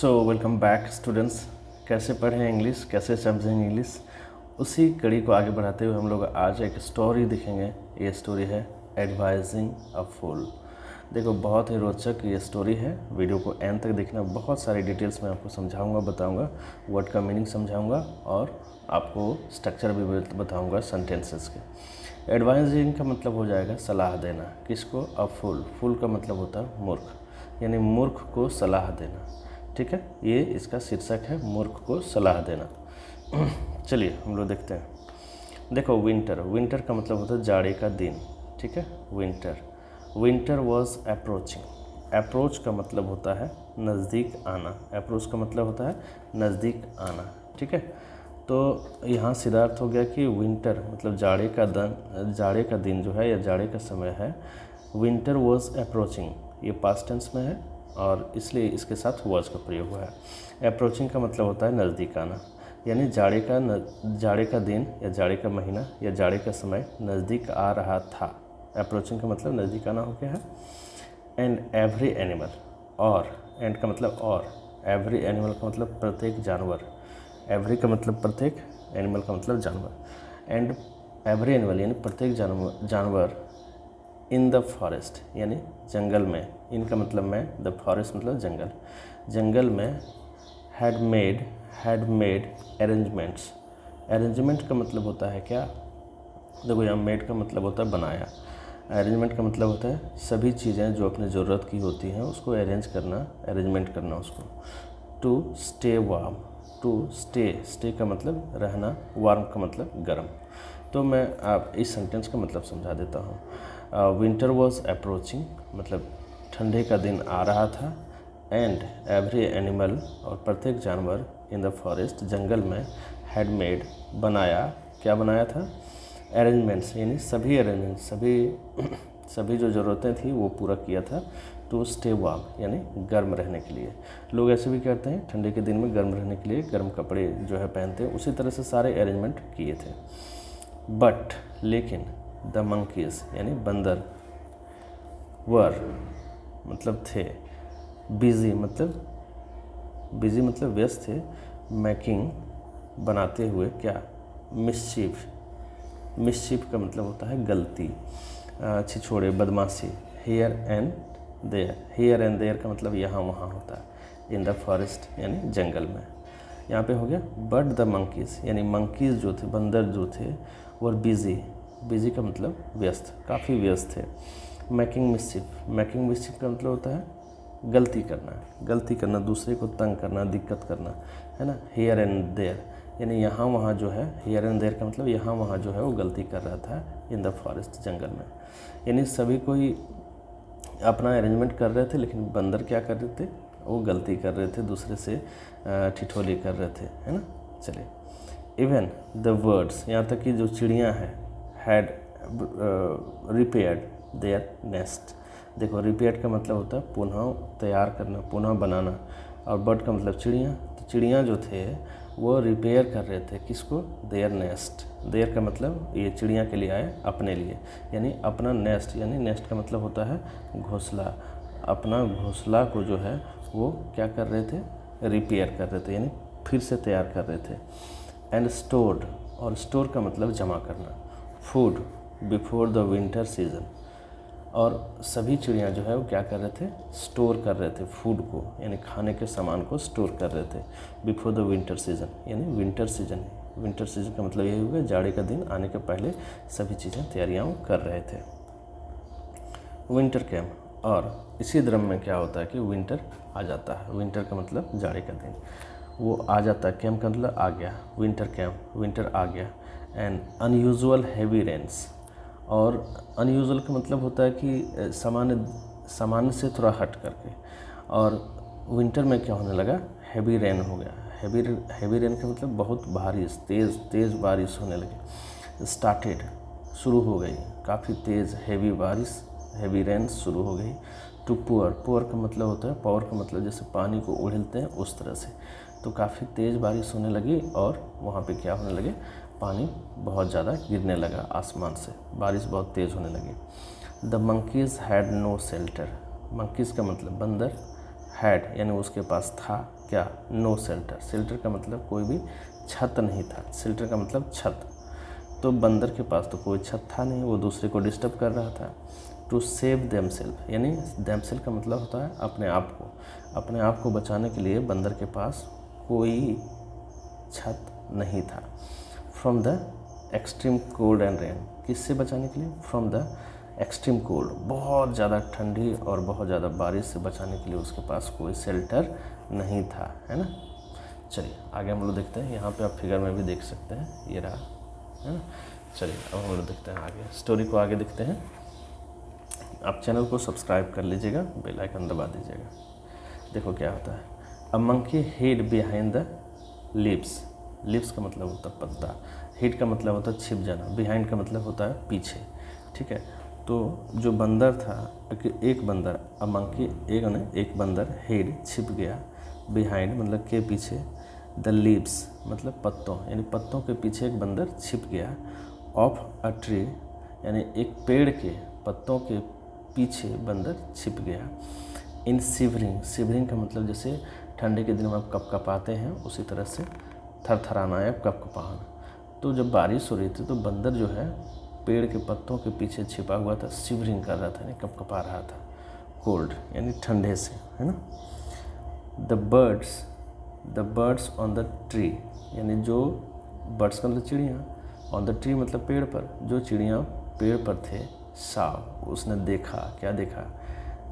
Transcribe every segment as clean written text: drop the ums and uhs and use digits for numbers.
So welcome back students. कैसे पढ़ें English, कैसे समझें इंग्लिश, उसी कड़ी को आगे बढ़ाते हुए हम लोग आज एक स्टोरी देखेंगे। ये स्टोरी है एडवाइजिंग अ फूल। देखो बहुत ही रोचक ये स्टोरी है, वीडियो को एंड तक देखना। बहुत सारी डिटेल्स मैं आपको समझाऊंगा, बताऊंगा, वर्ड का मीनिंग समझाऊंगा और आपको स्ट्रक्चर भी बताऊंगा सेंटेंसेस के। एडवाइजिंग का मतलब हो जाएगा सलाह देना। किसको? अ फूल। फूल का मतलब होता है मूर्ख, यानी मूर्ख को सलाह देना। ठीक है, ये इसका शीर्षक है, मूर्ख को सलाह देना। चलिए हम लोग देखते हैं। देखो विंटर, विंटर का मतलब होता है जाड़े का दिन। ठीक है, winter. Winter was approaching. Approach का मतलब होता है नज़दीक आना। अप्रोच का मतलब होता है नज़दीक आना। ठीक है, तो यहाँ सीधा अर्थ हो गया कि विंटर मतलब जाड़े का दिन जो है या जाड़े का समय है। विंटर वॉज अप्रोचिंग, ये पास्ट टेंस में है और इसलिए इसके साथ वॉज का प्रयोग हुआ है। अप्रोचिंग का मतलब होता है नज़दीक आना, यानी जाड़े का दिन या जाड़े का महीना या जाड़े का समय नज़दीक आ रहा था। अप्रोचिंग का मतलब नज़दीक आना हो गया है। एंड एवरी एनिमल, और एंड का मतलब और, एवरी एनिमल का मतलब प्रत्येक जानवर। एवरी का मतलब प्रत्येक, एनिमल का मतलब जानवर। एंड एवरी एनिमल यानी प्रत्येक जानवर इन द फॉरेस्ट यानी जंगल में, इनका मतलब में, द फॉरेस्ट मतलब जंगल, जंगल में हैड मेड अरेंजमेंट्स। अरेंजमेंट का मतलब होता है क्या? देखो यहाँ मेड का मतलब होता है बनाया, अरेंजमेंट का मतलब होता है सभी चीज़ें जो अपनी ज़रूरत की होती हैं उसको अरेंज करना, अरेंजमेंट करना उसको। To stay warm, to stay का मतलब रहना, वार्म का मतलब गर्म। तो मैं आप इस सेंटेंस का मतलब समझा देता हूँ। विंटर वॉज अप्रोचिंग मतलब ठंडे का दिन आ रहा था। एंड एवरी एनिमल और प्रत्येक जानवर इन द फॉरेस्ट जंगल में हैड मेड बनाया, क्या बनाया था? अरेंजमेंट्स यानी सभी अरेंजमेंट, सभी जो ज़रूरतें थी वो पूरा किया था। टू स्टे वार्म यानी गर्म रहने के लिए। लोग ऐसे भी कहते हैं ठंडे के दिन में गर्म रहने के लिए गर्म कपड़े जो है पहनते हैं, उसी तरह से सारे अरेंजमेंट किए थे। बट लेकिन द मंकीज यानी बंदर, वर मतलब थे, बिजी मतलब व्यस्त थे, मेकिंग बनाते हुए क्या? मिस्चीफ का मतलब होता है गलती, छिछोड़े, बदमाशी। हियर एंड देयर का मतलब यहाँ वहाँ होता है। इन द फॉरेस्ट यानी जंगल में। यहाँ पे हो गया बट द मंकीज यानी मंकीज जो थे, बंदर जो थे, वो बिजी का मतलब व्यस्त, काफ़ी व्यस्त थे। मेकिंग मिस्चिफ का मतलब होता है गलती करना, दूसरे को तंग करना, दिक्कत करना, है ना। हियर एंड देयर यानी यहाँ वहाँ जो है, हियर एंड देयर का मतलब यहाँ वहाँ जो है वो गलती कर रहा था। इन द फॉरेस्ट जंगल में, यानी सभी कोई अपना अरेंजमेंट कर रहे थे, लेकिन बंदर क्या कर रहे थे? वो गलती कर रहे थे, दूसरे से ठिठोली कर रहे थे, है ना। चलिए, इवन द वर्ड्स, यहाँ तक कि जो चिड़ियाँ हैं, हैड रिपेयर्ड देयर नेस्ट। देखो रिपेयर्ड का मतलब होता है पुनः तैयार करना, पुनः बनाना, और बर्ड का मतलब चिड़ियाँ। तो चिड़ियाँ जो थे वो रिपेयर कर रहे थे किसको? There nest. देयर का मतलब ये चिड़ियाँ के लिए आए, अपने लिए, यानी अपना नेस्ट, यानी नेस्ट का मतलब होता है घोंसला। अपना घोंसला को जो है वो क्या कर रहे थे? रिपेयर कर रहे थे, यानी फिर से तैयार कर रहे थे। एंड स्टोर्ड, और स्टोर का मतलब जमा करना, food before the winter season. और सभी चिड़ियाँ जो है वो क्या कर रहे थे? स्टोर कर रहे थे फूड को, यानी खाने के सामान को स्टोर कर रहे थे बिफोर द विंटर सीजन, यानी विंटर सीजन का मतलब यही हुआ जाड़े का दिन आने के पहले सभी चीज़ें तैयारियाँ कर रहे थे। विंटर कैम, और इसी क्रम में क्या होता है कि विंटर आ जाता है। विंटर का मतलब जाड़े का दिन वो आ जाता है, कैम का मतलब आ गया, विंटर कैम, विंटर आ गया। एंड अनयूजुअल हैवी रेन्स, और अनयूजुअल का मतलब होता है कि सामान्य से थोड़ा हट करके, और विंटर में क्या होने लगा? हैवी रेन हो गया। हैवी रेन का मतलब बहुत बारिश, तेज़ बारिश होने लगी। स्टार्टेड शुरू हो गई, काफ़ी तेज़ हैवी बारिश, हैवी रेन शुरू हो गई। टू पुअर का मतलब होता है, पावर का मतलब जैसे पानी को उड़ेलते हैं उस तरह से। तो काफ़ी तेज़ बारिश होने लगी और वहाँ पे क्या होने लगे? पानी बहुत ज़्यादा गिरने लगा आसमान से, बारिश बहुत तेज़ होने लगी। The monkeys had no shelter, monkeys का मतलब बंदर, हैड यानी उसके पास था क्या, नो शेल्टर। शेल्टर का मतलब कोई भी छत नहीं था, शेल्टर का मतलब छत। तो बंदर के पास तो कोई छत था नहीं, वो दूसरे को डिस्टर्ब कर रहा था। टू सेव देमसेल्फ यानी देमसेल्फ का मतलब होता है अपने आप को, अपने आप को बचाने के लिए बंदर के पास कोई छत नहीं था। From the extreme cold and rain, किससे बचाने के लिए, फ्रॉम द एक्सट्रीम कोल्ड, बहुत ज़्यादा ठंडी और बहुत ज़्यादा बारिश से बचाने के लिए उसके पास कोई शेल्टर नहीं था, है ना। चलिए आगे हम लोग देखते हैं, यहाँ पे आप फिगर में भी देख सकते हैं, ये रहा, है ना। चलिए अब हम लोग देखते हैं आगे, स्टोरी को आगे देखते हैं। आप चैनल को सब्सक्राइब कर लीजिएगा, बेल आइकन दबा दीजिएगा। देखो क्या होता है, a monkey hid behind the leaves, leaves का मतलब होता है पत्ता, हिड का मतलब होता है छिप जाना, बिहाइंड का मतलब होता है पीछे, ठीक है। तो जो बंदर था, एक बंदर, अ मंकी एक बंदर, हिड छिप गया, बिहाइंड मतलब के पीछे, द लीव्स मतलब पत्तों, यानी पत्तों के पीछे एक बंदर छिप गया, ऑफ अ ट्री यानी एक पेड़ के पत्तों के पीछे बंदर छिप गया, इन शिवरिंग, शिवरिंग का मतलब जैसे ठंडी के दिन में आप कपकपाते हैं उसी तरह से थरथराना या कपकपाना। तो जब बारिश हो रही थी तो बंदर जो है पेड़ के पत्तों के पीछे छिपा हुआ था, शिवरिंग कर रहा था यानी कपकपा रहा था, कोल्ड यानी ठंडे से, है ना। The birds on the tree यानी जो बर्ड्स का मतलब चिड़ियाँ, ऑन द ट्री मतलब पेड़ पर, जो चिड़ियाँ पेड़ पर थे, साव उसने देखा, क्या देखा,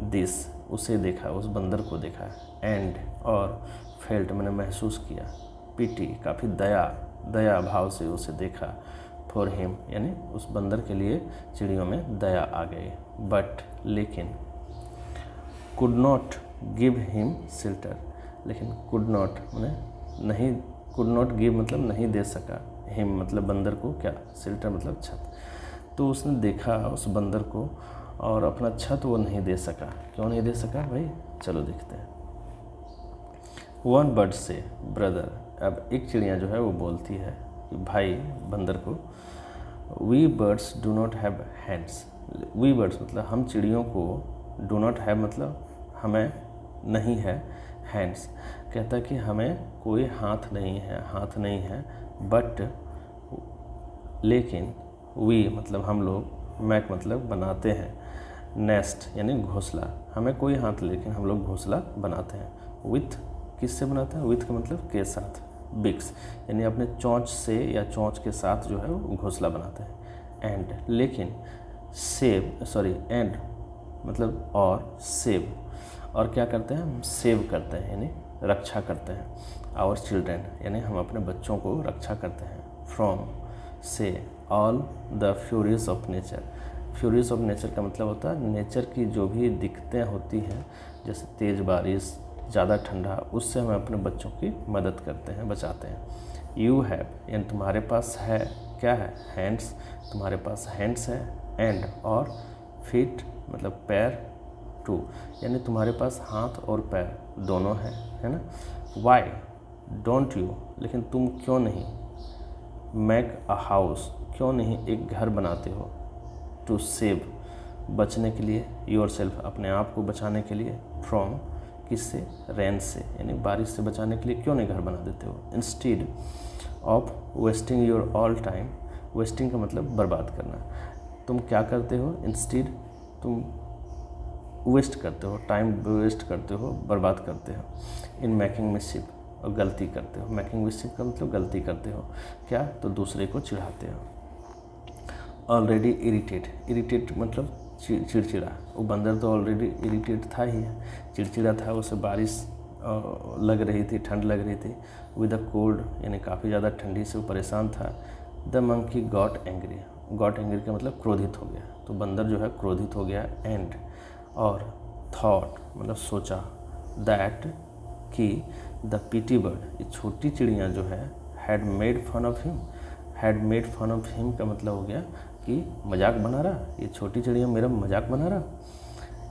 दिस उसे देखा, उस बंदर को देखा, एंड और फेल्ट मैंने महसूस किया, पीटी काफ़ी दया भाव से उसे देखा, फॉर हिम यानी उस बंदर के लिए चिड़ियों में दया आ गई, बट लेकिन, could not give him shelter, लेकिन कुड नॉट मैंने नहीं, कुड नॉट गिव मतलब नहीं दे सका, हिम मतलब बंदर को क्या, शेल्टर मतलब छत। तो उसने देखा उस बंदर को और अपना छत वो नहीं दे सका। क्यों नहीं दे सका भाई, चलो देखते हैं। वन बर्ड से ब्रदर, अब एक चिड़िया जो है वो बोलती है कि भाई बंदर को, we birds do not have hands, we birds मतलब हम चिड़ियों को, डू नॉट हैव मतलब हमें नहीं है, हैंड्स कहता है कि हमें कोई हाथ नहीं है, बट लेकिन, वी मतलब हम लोग, मैक मतलब बनाते हैं, नेस्ट यानी घोंसला, हमें कोई हाथ लेकिन हम लोग घोंसला बनाते हैं, विथ किससे बनाते हैं, विथ का मतलब के साथ, बिक्स यानी अपने चोंच से या चोंच के साथ जो है वो घोंसला बनाते हैं, एंड लेकिन, एंड मतलब और, सेव और क्या करते हैं हम, सेव करते हैं यानी रक्षा करते हैं, आवर चिल्ड्रेन यानी हम अपने बच्चों को रक्षा करते हैं, फ्रॉम से all the Furies of nature, Furies of nature का मतलब होता है नेचर की जो भी दिक्कतें होती हैं, जैसे तेज़ बारिश, ज़्यादा ठंडा, उससे हम अपने बच्चों की मदद करते हैं, बचाते हैं। यू हैव यानी तुम्हारे पास है, क्या है, हैंड्स, तुम्हारे पास हैंड्स है, एंड और फीट मतलब पैर, टू यानी तुम्हारे पास हाथ और पैर दोनों हैं, है ना। वाई डोंट यू लेकिन तुम क्यों नहीं, मेक अ हाउस क्यों नहीं एक घर बनाते हो, टू सेव बचने के लिए, योर सेल्फ अपने आप को बचाने के लिए, फ्रॉम किससे, रेन से यानी बारिश से बचाने के लिए क्यों नहीं घर बना देते हो, instead of wasting your all time, wasting का मतलब बर्बाद करना, तुम क्या करते हो, इंस्टीड तुम वेस्ट करते हो, टाइम वेस्ट करते हो, बर्बाद करते हो, इन मेकिंग मिसचिफ और गलती करते हो, मेकिंग मिसचिफ का मतलब गलती करते हो, क्या तो दूसरे को चिढ़ाते हो। ऑलरेडी इरिटेट मतलब चिड़चिड़ा, वो बंदर तो ऑलरेडी इरिटेट था ही, चिड़चिड़ा था, उसे बारिश लग रही थी, ठंड लग रही थी, विद अ कोल्ड यानी काफ़ी ज़्यादा ठंडी से वो परेशान था। द मंकी गॉट एंग्री का मतलब क्रोधित हो गया, तो बंदर जो है क्रोधित हो गया, एंड और थॉट मतलब सोचा, दैट कि द पीटी बर्ड ये छोटी चिड़िया जो है, had made fun of him का मतलब हो गया कि मजाक बना रहा, ये छोटी चिड़िया मेरा मजाक बना रहा।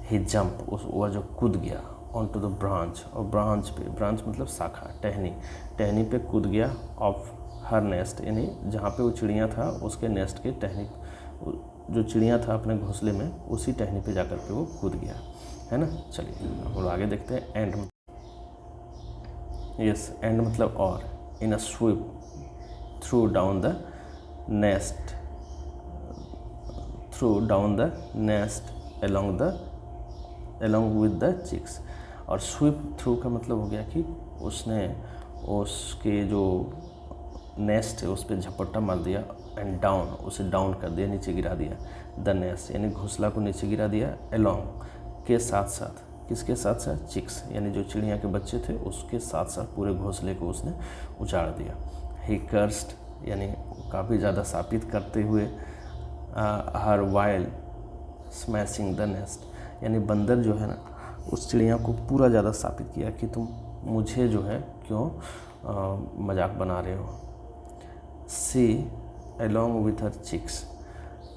ही जंप वह जो कूद गया, ऑन टू द ब्रांच और ब्रांच मतलब शाखा, टहनी पे कूद गया, ऑफ हर नेस्ट यानी जहाँ पे वो चिड़िया था उसके नेस्ट के टहनी, जो चिड़िया था अपने घोंसले में उसी टहनी पे जाकर के वो कूद गया। है ना। चलिए हम लोग आगे देखते हैं। एंड, यस, एंड मतलब और। In a sweep through down the nest, through down the nest along with the chicks। और स्वीप थ्रू का मतलब हो गया कि उसने उसके जो नेस्ट है उस पर झपट्टा मार दिया, एंड डाउन, उसे डाउन कर दिया, नीचे गिरा दिया। द नेस्ट यानी घोंसला को नीचे गिरा दिया, along के साथ साथ, किसके साथ साथ? चिक्स यानी जो चिड़िया के बच्चे थे उसके साथ साथ पूरे घोंसले को उसने उजाड़ दिया। ही कर्स्ड यानी काफ़ी ज़्यादा शापित करते हुए, हर वाइल स्मैशिंग द नेस्ट यानी बंदर जो है ना उस चिड़िया को पूरा ज़्यादा शापित किया कि तुम मुझे जो है क्यों मजाक बना रहे हो। सी along with her chicks,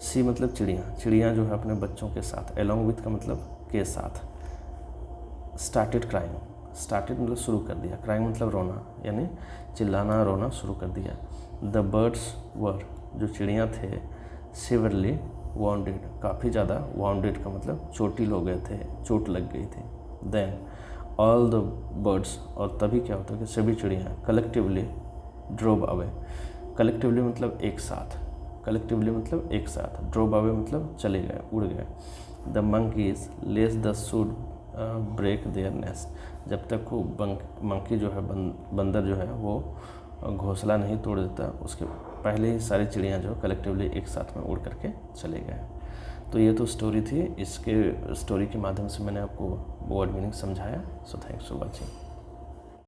सी मतलब चिड़िया, चिड़िया जो है अपने बच्चों के साथ, along with का मतलब के साथ। स्टार्टेड क्राइंग, स्टार्टेड मतलब शुरू कर दिया, क्राइंग मतलब रोना, यानी चिल्लाना रोना शुरू कर दिया। द बर्ड्स वर, जो चिड़िया थे, सिवियरली वाउंडेड, काफ़ी ज़्यादा, वाउंडेड का मतलब चोटिल हो गए थे, चोट लग गई थी। देन ऑल द बर्ड्स, और तभी क्या होता है कि सभी चिड़िया कलेक्टिवली ड्रोव अवे, कलेक्टिवली मतलब एक साथ, कलेक्टिवली मतलब एक साथ, ड्रोव अवे मतलब चले गए, उड़ गए। The monkeys less the should break their nest, जब तक वो मंकी जो है बंदर जो है वो घोंसला नहीं तोड़ देता उसके पहले ही सारी चिड़ियाँ जो कलेक्टिवली एक साथ में उड़ करके चले गए। तो ये तो स्टोरी थी, इसके स्टोरी के माध्यम से मैंने आपको वर्ड मीनिंग समझाया। So thanks for watching.